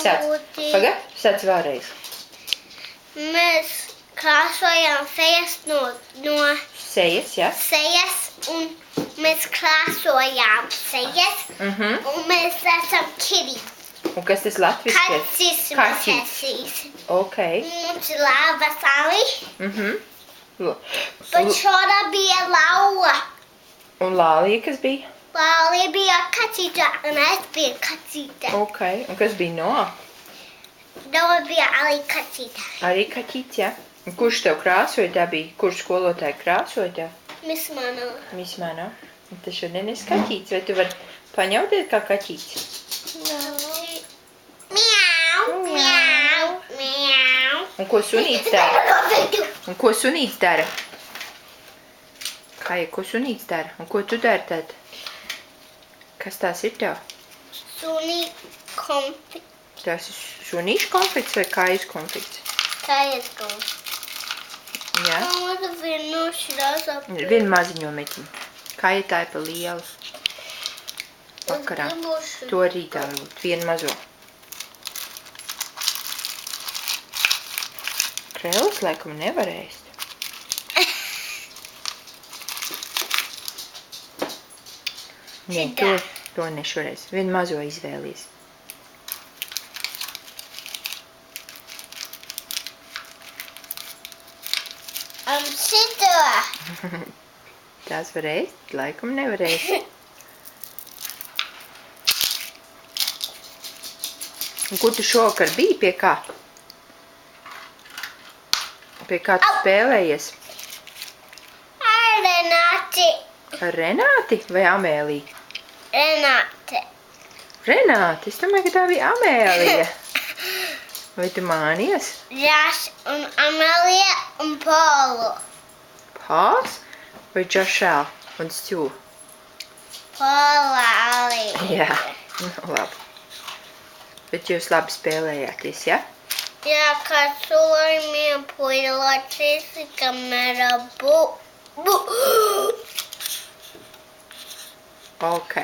sāc. Pagad, sāc vēlreiz. Mēs krāsojām sejas no Sejas, jā? sejas, un mēs krāsojām sejas, un mēs esam kitty. Un kas tas latviski ir? Kaķis mēs esīs. Ok. Mums ir lava sali, bet Un šādā bija lauva. Lālija, kas bija? Lālija bija kaķīte, un es biju kaķīte. Ok. Un kas bija Noa? Doma bija arī kaķīte. Arī kaķīts, jā? Un kurš tev krāsoja tā bija? Kurš skolotāji krāsoja tā? Miss Mano. Miss Mano. Un tas šodien ir kaķīts. Vai tu vari paņauties kā kaķīts? Miau, miau, miau. Un ko sunīts dara? Un ko sunīts dara? Kāja, ko sunīts dara? Un ko tu dari tad? Kas tās ir tev? Suni konflikts. Tās ir sunīšu konflikts vai kājas konflikts? Kājas konflikts. Jā. Kāda vienu šķirās ap. Vienu maziņo metiņu. Kāja tā ir pa lielu. Vakarā. To rītā varbūt. Vienu mazo. Krēlis laikam nevar ēst. Nē, to ne šoreiz. Vienu mazo izvēlies. Šito. Tās var ēst? Laikam nevar ēst. Un kur tu šovakar biji? Pie kā? Pie kā tu spēlējies? Ar Renāti. Ar Renāti vai Amēliju? Renāti. Renāti? Es domāju, ka tā bija Amēlija. Vai tu mānies? Josh un Amelija un Polu. Pāls vai Joshēl un Stu? Pola arī. Jā, nu labi. Bet jūs labi spēlējāties, ja? Jā, kā soļumiem puiloties, kamera bu. Ok.